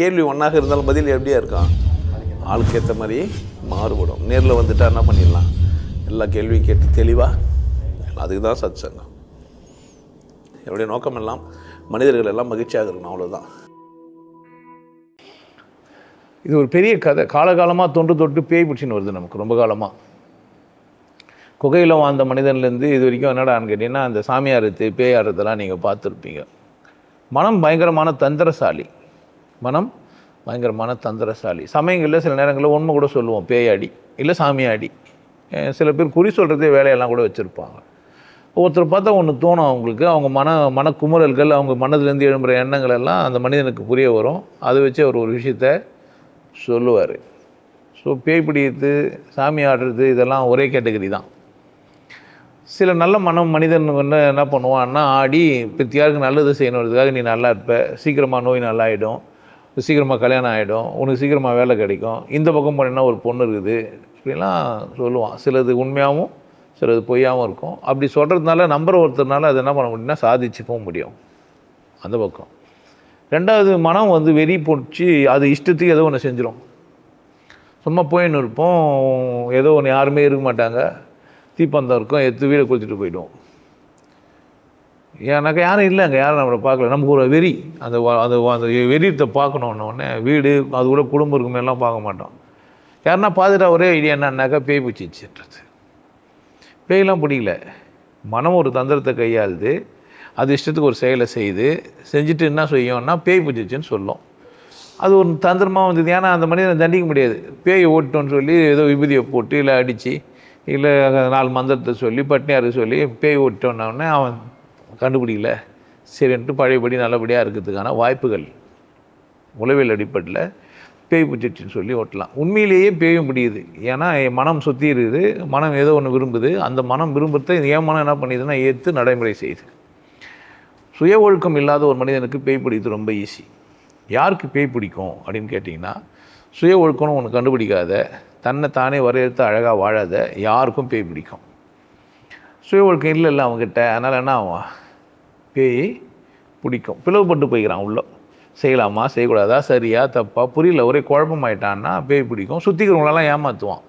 கேள்வி ஒன்றாக இருந்தாலும் பதில் எப்படியா இருக்கான், ஆளுக்கு ஏற்ற மாதிரி மாறுபடும். நேரில் வந்துட்டால் என்ன பண்ணிடலாம், எல்லா கேள்வியும் கேட்டு தெளிவாக. அதுக்கு தான் சத் சங்கம். என்னுடைய நோக்கம் எல்லாம் மனிதர்கள் எல்லாம் மகிழ்ச்சியாக இருக்கணும், அவ்வளோதான். இது ஒரு பெரிய கதை. காலகாலமாக தொட்டு பேய் பிடிச்சின்னு வருது நமக்கு ரொம்ப காலமாக. குகையில் வாழ்ந்த மனிதன்லேருந்து இது வரைக்கும் என்னடான்னு கேட்டிங்கன்னா, அந்த சாமியாரத்து பேயாரத்தெல்லாம் நீங்கள் பார்த்துருப்பீங்க. மனம் பயங்கரமான தந்திரசாலி. மனம் பயங்கரமான தந்திரசாலி. சமயங்களில் சில நேரங்களில் உண்மை கூட சொல்லுவோம், பேயாடி இல்லை சாமியாடி. சில பேர் குறி சொல்கிறதே வேலையெல்லாம் கூட வச்சுருப்பாங்க. ஒருத்தர் பார்த்தா ஒன்று தோணும் அவங்களுக்கு, அவங்க மனக்குமுறல்கள், அவங்க மனதிலேருந்து எழும்புகிற எண்ணங்கள் எல்லாம் அந்த மனிதனுக்கு புரிய வரும். அதை வச்சு அவர் ஒரு விஷயத்த சொல்லுவார். ஸோ பேய் பிடிக்கிறது, சாமி ஆடுறது இதெல்லாம் ஒரே கேட்டகரி தான். சில நல்ல மனிதன் வந்து என்ன பண்ணுவான்னா, ஆடி பித்தியாருக்கு நல்லது செய்யணுன்றதுக்காக நீ நல்லா இருப்ப, சீக்கிரமாக நோய் நல்லாயிடும், சீக்கிரமாக கல்யாணம் ஆகிடும், உனக்கு சீக்கிரமாக வேலை கிடைக்கும், இந்த பக்கம் போனீங்கன்னா ஒரு பொண்ணு இருக்குது, இப்படிலாம் சொல்லுவான். சிலது உண்மையாகவும் சிலது பொய்யாகவும் இருக்கும். அப்படி சொல்கிறதுனால நம்பர் ஒருத்தர்னால அது என்ன பண்ண முடியும்னா சாதிச்சுக்கவும் முடியும் அந்த பக்கம். ரெண்டாவது, மனம் வந்து வெறி போச்சு, அது இஷ்டத்துக்கு ஏதோ ஒன்று செஞ்சிடும். சும்மா போயின்னு இருப்போம், ஏதோ ஒன்று, யாருமே இருக்க மாட்டாங்க, தீப்பந்தம் இருக்கும், எடுத்து வீடை கொளுத்திட்டு போயிடுவோம். ஏன்னாக்கா யாரும் இல்லைங்க, யாரும் நம்மளை பார்க்கல, நமக்கு ஒரு வெறி. அந்த அந்த அந்த வெறியத்தை பார்க்கணுன்னொடனே வீடு அது கூட குடும்பம் இருக்குமேலாம் பார்க்க மாட்டோம். யாருன்னா பார்த்துட்டா ஒரே ஐடியா என்னன்னாக்கா பேய் பிடிச்சிச்சுன்றது. பேயெல்லாம் பிடிக்கல, மனம் ஒரு தந்திரத்தை கையாளுது, அது இஷ்டத்துக்கு ஒரு செயலை செஞ்சுட்டு என்ன செய்யும்னா பேய் பிடிச்சிச்சின்னு சொல்லும். அது ஒரு தந்திரமாக வந்தது. ஏன்னா அந்த மனிதனை தண்டிக்க முடியாது. பேயை ஓட்டோன்னு சொல்லி ஏதோ விபூதியை போட்டு இல்லை அடித்து இல்லை 4 மந்திரத்தை சொல்லி பட்னியாருக்கு சொல்லி பேய் ஓட்டோன்னே அவன் கண்டுபிடிக்கல, சரின்ட்டு பழையபடி நல்லபடியாக இருக்கிறதுக்கான வாய்ப்புகள் உளவியல் அடிப்படையில் பேய் பிடிச்சிச்சின்னு சொல்லி ஓட்டலாம். உண்மையிலேயே பேயும் பிடிக்குது. ஏன்னா என் மனம் சுற்றி இருக்குது, மனம் ஏதோ ஒன்று விரும்புது, அந்த மனம் விரும்புறதை என் மனம் என்ன பண்ணிதுன்னா ஏற்று நடைமுறை செய்யுது. சுய ஒழுக்கம் இல்லாத ஒரு மனிதனுக்கு பேய் பிடிக்கிறது ரொம்ப ஈஸி. யாருக்கு பேய் பிடிக்கும் அப்படின்னு கேட்டிங்கன்னா, சுய ஒழுக்கம்னு ஒன்று கண்டுபிடிக்காத, தன்னை தானே வரையறுத்து அழகாக வாழாத யாருக்கும் பேய் பிடிக்கும். சுய ஒழுக்கம் இல்லை அவங்ககிட்ட, அதனால் என்ன ஆகும், பேய் பிடிக்கும். பிளவுபட்டு போய்க்கிறான் உள்ள, செய்யலாமா செய்யக்கூடாதா, சரியா தப்பா புரியல, ஒரே குழப்பமாயிட்டான்னா பேய் பிடிக்கும். சுற்றிக்கிறவங்களெல்லாம் ஏமாற்றுவான்,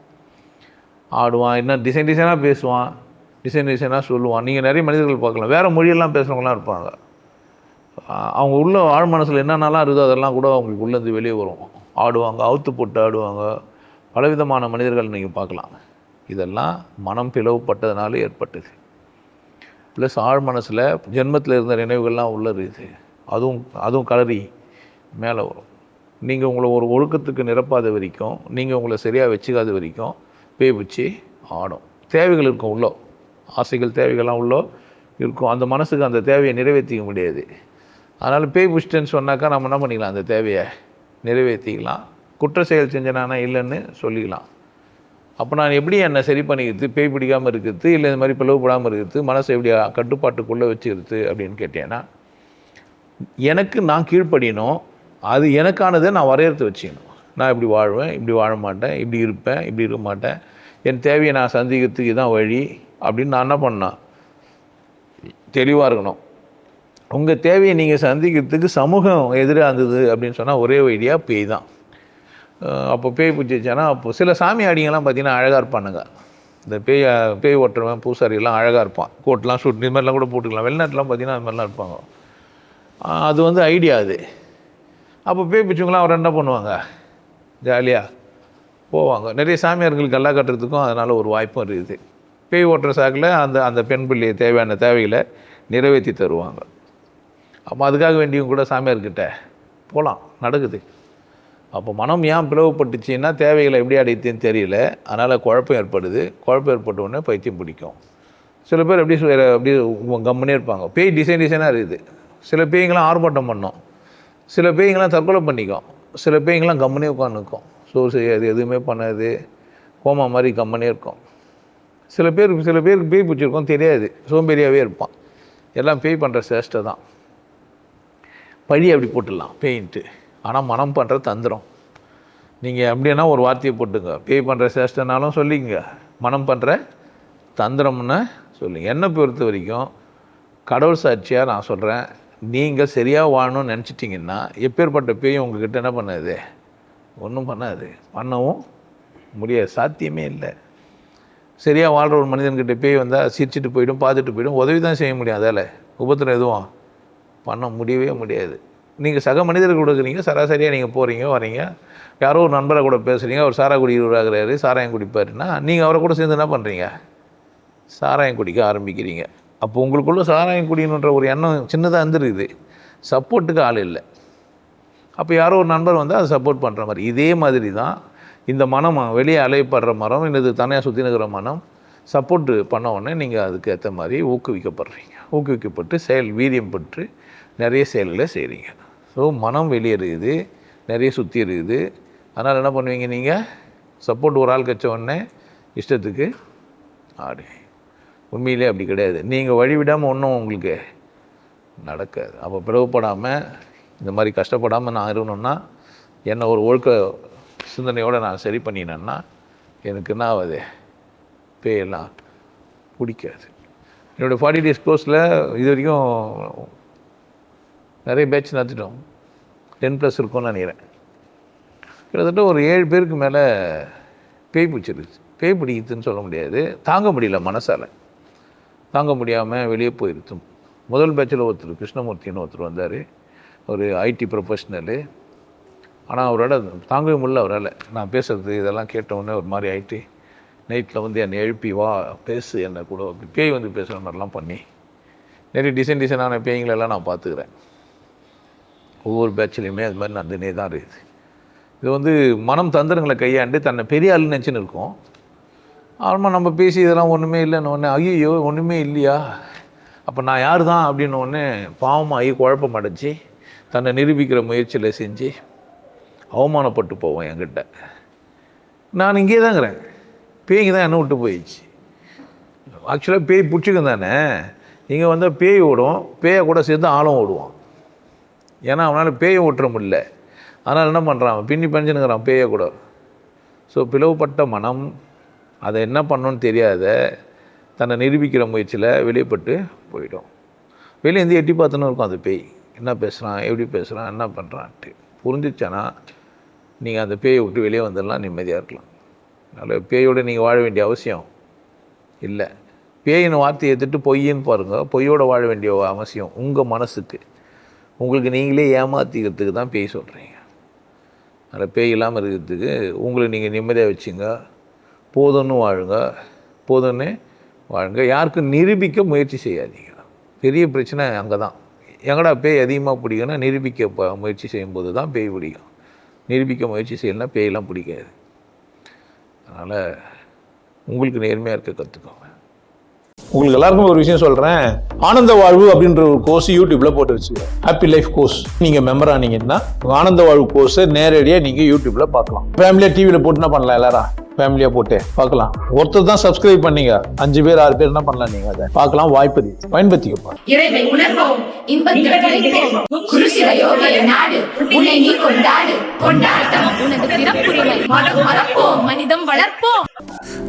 ஆடுவான், இன்னும் டிசைனாக பேசுவான், டிசைனாக சொல்லுவான். நீங்கள் நிறைய மனிதர்கள் பார்க்கலாம், வேறு மொழியெல்லாம் பேசுகிறவங்களாம் இருப்பாங்க. அவங்க உள்ள ஆழ் மனசில் என்னென்னலாம் இருக்குதோ அதெல்லாம் கூட அவங்களுக்கு உள்ளேருந்து வெளியே வரும். ஆடுவாங்க, அவுத்து போட்டு ஆடுவாங்க, பலவிதமான மனிதர்கள் நீங்கள் பார்க்கலாம். இதெல்லாம் மனம் பிளவுபட்டதுனால ஏற்பட்டது. ப்ளஸ் ஆழ் மனசில் ஜென்மத்தில் இருந்த நினைவுகள்லாம் உள்ளே இருக்குது, அதுவும் கலரி மேலே வரும். நீங்கள் உங்களை ஒரு ஒழுக்கத்துக்கு நிரப்பாத வரைக்கும், நீங்கள் உங்களை சரியாக வச்சுக்காத வரைக்கும் பேய் வச்சு ஆடும். தேவைகள் இருக்கும் உள்ளோ, ஆசைகள் தேவைகள்லாம் உள்ளோ இருக்கும். அந்த மனசுக்கு அந்த தேவையை நிறைவேற்றிக்க முடியாது. அதனால் பேய் பிடிச்சிட்டேன்னு சொன்னாக்கா நம்ம என்ன பண்ணிக்கலாம், அந்த தேவையை நிறைவேற்றிக்கலாம். குற்ற செயல் செஞ்சனானா இல்லைன்னு சொல்லிக்கலாம். அப்போ நான் எப்படி என்னை சரி பண்ணிக்கிறது, பேய் பிடிக்காமல் இருக்கிறது, இல்லை இந்த மாதிரி பிளவுபடாமல் இருக்கிறது, மனசை எப்படி கட்டுப்பாட்டுக்குள்ளே வச்சுக்கிறது அப்படின்னு கேட்டேன்னா, எனக்கு நான் கீழ்ப்படியணும், அது எனக்கானதை நான் வரையறுத்து வச்சுக்கணும். நான் இப்படி வாழ்வேன், இப்படி வாழ மாட்டேன், இப்படி இருப்பேன், இப்படி இருக்க மாட்டேன், என் தேவையை நான் சந்திக்கிறதுக்கு இதுதான் வழி அப்படின்னு நான் என்ன பண்ணேன், தெளிவாக இருக்கணும். உங்கள் தேவையை நீங்கள் சந்திக்கிறதுக்கு சமூகம் எதிராக இருந்தது அப்படின்னு சொன்னால் ஒரே வழியாக பேய் தான். அப்போ பேய் பிடிச்சிச்சானா, அப்போது சில சாமி ஆடிங்கெல்லாம் பார்த்திங்கன்னா அழகாக இருப்பானுங்க. இந்த பேய் ஓட்டுறவன் பூசாரியெல்லாம் அழகாக இருப்பான், கோட்லாம் ஷூட் இது மாதிரிலாம் கூட போட்டுக்கலாம். வெளிநாட்டிலாம் பார்த்திங்கன்னா அது மாதிரிலாம் இருப்பாங்க. அது வந்து ஐடியா அது. அப்போ பேய் பிடிச்சவங்களாம் அவர் என்ன பண்ணுவாங்க, ஜாலியாக போவாங்க. நிறைய சாமியார்களுக்கு கல்லா கட்டுறதுக்கும் அதனால் ஒரு வாய்ப்பும் இருக்குது. பேய் ஓட்டுற சாக்கில் அந்த பெண் பிள்ளையை தேவையான தேவைகளை நிறைவேற்றி தருவாங்க. அப்போ அதுக்காக வேண்டியும் கூட சாமியார்கிட்ட போகலாம், நடக்குது. அப்போ மனம் ஏன் பிளவுபட்டுச்சின்னா தேவைகளை எப்படி அடைத்துன்னு தெரியல, அதனால் குழப்பம் ஏற்படுது. குழப்பம் ஏற்பட்ட உடனே பைத்தியம் பிடிக்கும். சில பேர் அப்படி கம்முனே இருப்பாங்க. பேய் டிசைனாக இருக்குது. சில பேய்ங்களாம் ஆர்ப்பாட்டம் பண்ணோம், சில பேய்ங்களாம் தற்கொலை பண்ணிக்கும், சில பேய்ங்களாம் கம்முனே உட்காந்துக்கும், சோறு செய்யாது, எதுவுமே பண்ணாது, கோமா மாதிரி கம்முனே இருக்கும். சில பேருக்கு பேய் பிடிச்சிருக்கோம் தெரியாது, சோம்பேறியாகவே இருப்பான். எல்லாம் பேய் பண்ணுற சேஷ்டை தான். பழி அப்படி போட்டுடலாம் பேயின்ட்டு. ஆனால் மனம் பண்ணுற தந்திரம். நீங்கள் அப்படின்னா ஒரு வார்த்தையை போட்டுங்க, பேய் பண்ணுற சேஷ்டனாலும் சொல்லிங்க, மனம் பண்ணுற தந்திரம்னு சொல்லுங்க. என்னை பொறுத்த வரைக்கும் கடவுள் சாட்சியாக நான் சொல்கிறேன், நீங்கள் சரியாக வாழணும்னு நினச்சிட்டிங்கன்னா எப்பேற்பட்ட பேயும் உங்கள்கிட்ட என்ன பண்ணாது, ஒன்றும் பண்ணாது, பண்ணவும் முடியாது, சாத்தியமே இல்லை. சரியாக வாழ்கிற ஒரு மனிதன்கிட்ட பேய் வந்தால் சிரிச்சிட்டு போய்டும், பார்த்துட்டு போய்டும், உதவி தான் செய்ய முடியும், அதால் உபத்திரம் எதுவும் பண்ண முடியவே முடியாது. நீங்கள் சக மனிதர்கள் கொடுக்குறீங்க, சராசரியாக நீங்கள் போகிறீங்க வரீங்க, யாரோ ஒரு நண்பரை கூட பேசுகிறீங்க, அவர் சாராய குடிக்கிறாரு, சாராயம் குடிப்பாருன்னா நீங்கள் அவரை கூட சேர்ந்து என்ன பண்ணுறீங்க, சாராயம் குடிக்க ஆரம்பிக்கிறீங்க. அப்போ உங்களுக்குள்ள சாராயம் குடிக்கணுன்ற ஒரு எண்ணம் சின்னதாக இருந்துருக்குது, சப்போர்ட்டுக்கு ஆள் இல்லை. அப்போ யாரோ ஒரு நண்பர் வந்து அதை சப்போர்ட் பண்ணுற மாதிரி, இதே மாதிரி தான் இந்த மனம், வெளியே அலையப்படுற மரம், இது தனியாக சுற்றி நிற்கிற மனம் சப்போர்ட்டு பண்ண உடனே நீங்கள் அதுக்கு ஏற்ற மாதிரி ஊக்குவிக்கப்படுறீங்க. ஊக்குவிக்கப்பட்டு வீரியம் பெற்று நிறைய செயல்களை செய்கிறீங்க. ஸோ மனம் வெளியே இருக்குது, நிறைய சுற்றி இருக்குது. அதனால் என்ன பண்ணுவீங்க, நீங்கள் சப்போர்ட் ஒரு ஆள் கச்ச உடனே இஷ்டத்துக்கு ஆடு. உண்மையிலே அப்படி கிடையாது. நீங்கள் வழிவிடாமல் ஒன்றும் உங்களுக்கு நடக்காது. அப்போ பிளவுப்படாமல் இந்த மாதிரி கஷ்டப்படாமல் நான் இருக்கணும்னா, என்னை ஒரு ஒழுக்க சிந்தனையோடு நான் சரி பண்ணினேன்னா எனக்கு என்ன ஆகுது, பேயெல்லாம் பிடிக்காது. என்னோடய 40 days கோர்ஸில் இது வரைக்கும் நிறைய பேட்ச் நடத்திட்டோம், 10+ இருக்கும்னு நினைக்கிறேன். கிட்டத்தட்ட ஒரு 7 பேருக்கு மேலே பேய் பிடிச்சிருச்சு. பேய் பிடிக்குதுன்னு சொல்ல முடியாது, தாங்க முடியல, மனசால் தாங்க முடியாமல் வெளியே போயிருக்கும். முதல் பேட்சில் ஒருத்தர் கிருஷ்ணமூர்த்தின்னு ஒருத்தர் வந்தார், ஒரு ஐடி ப்ரொஃபஷ்னலு. ஆனால் அவரோட தாங்கவே முடியல அவரால். நான் பேசுகிறது இதெல்லாம் கேட்டவுடனே ஒரு மாதிரி ஆகிட்டு நைட்டில் வந்து என்னை எழுப்பி வா பேசு என்னை கூட, அப்படி பேய் வந்து பேசுகிற மாதிரிலாம் பண்ணி நிறைய டிசைனான பேய்களெல்லாம் நான் பார்த்துக்கிறேன். ஒவ்வொரு பேட்ச்லேயுமே அது மாதிரி நடந்துனே தான் இருக்குது. இது வந்து மனம் தந்திரங்களை கையாண்டு தன்னை பெரிய ஆளுன்னு நினச்சின்னு இருக்கும். ஆமாம் நம்ம பேசி இதெல்லாம் ஒன்றுமே இல்லைன்னு ஒன்று, ஐயோ ஒன்றுமே இல்லையா, அப்போ நான் யார் தான் அப்படின்னு ஒன்று பாவமாகி குழப்பம் அடைச்சி தன்னை நிரூபிக்கிற முயற்சியில் செஞ்சு அவமானப்பட்டு போவோம் என்கிட்ட. நான் இங்கே தாங்கிறேன், பேய்ங்க தான் என்ன விட்டு போயிடுச்சு. ஆக்சுவலாக பேய் பிடிச்சிக்கும் தானே, இங்கே வந்தால் பேய் ஓடும், பேயை கூட சேர்ந்து ஆளும் ஓடுவான். ஏன்னா அவனால் பேயை ஓட்டுற முடியல, அதனால் என்ன பண்ணுறான், பின்னி பஞ்சுனுங்கிறான் பேயை கூட. ஸோ பிளவுபட்ட மனம் அதை என்ன பண்ணணுன்னு தெரியாத தன்னை நிரூபிக்கிற முயற்சியில் வெளியப்பட்டு போயிடும். வெளியேந்து எட்டி பார்த்துன்னு இருக்கும் அந்த பேய், என்ன பேசுகிறான், எப்படி பேசுகிறான், என்ன பண்ணுறான்ட்டு புரிஞ்சிச்சானா நீங்கள் அந்த பேயை விட்டு வெளியே வந்துடலாம், நிம்மதியாக இருக்கலாம். அதனால் பேயோடு நீங்கள் வாழ வேண்டிய அவசியம் இல்லை. பேயின்னு வார்த்தையை எடுத்துட்டு பொய்ன்னு பாருங்கள், பொய்யோடு வாழ வேண்டிய அவசியம் உங்கள் மனசுக்கு, உங்களுக்கு நீங்களே ஏமாற்றிக்கிறதுக்கு தான் பேய் சொல்கிறீங்க. அதில் பேய் இல்லாமல் இருக்கிறதுக்கு உங்களை நீங்கள் நிம்மதியாக வச்சுங்க, போதும்னு வாழுங்க, போதும்னு வாழுங்க. யாருக்கும் நிரூபிக்க முயற்சி செய்யாதீங்க. பெரிய பிரச்சனை அங்கே தான். எங்கடா பேய் அதிகமாக பிடிக்குன்னா நிரூபிக்க முயற்சி செய்யும்போது தான் பேய் பிடிக்கும். நிரூபிக்க முயற்சி செய்யலைன்னா பேயெல்லாம் பிடிக்காது. அதனால் உங்களுக்கு நேர்மையாக இருக்க கற்றுக்கோங்க. உங்களுக்கு எல்லாருக்கும் ஒரு விஷயம் சொல்கிறேன், ஆனந்த வாழ்வு அப்படின்ற ஒரு கோர்ஸ் யூடியூப்பில் போட்டு வச்சுக்கோங்க. ஹாப்பி லைஃப் கோர்ஸ் நீங்கள் மெம்பர் ஆனீங்கன்னா ஆனந்த வாழ்வு கோர்ஸை நேரடியாக நீங்கள் யூடியூப்பில் பார்க்கலாம். ஃபேமிலியாக டிவியில் போட்டு என்ன பண்ணலாம், எல்லாரும் ஃபேமிலியாக போட்டு பார்க்கலாம். ஒருத்தர் தான் சப்ஸ்கிரைப் பண்ணீங்க, 5 பேர் 6 பேர் என்ன பண்ணலாம், நீங்கள் அதை பார்க்கலாம். வாய்ப்பு பயன்படுத்திக்கப்பா.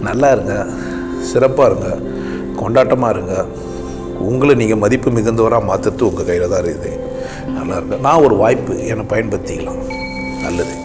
நல்லா இருங்க, சிறப்பாக இருங்க, கொண்டாட்டமாக இருங்க. உங்களை நீங்கள் மதிப்பு மிகுந்தவராக மாற்றுறது உங்கள் கையில் தான் இருக்குது. நல்லா இருங்க. நான் ஒரு வாய்ப்பு என்னை பயன்படுத்திக்கலாம். நல்லது.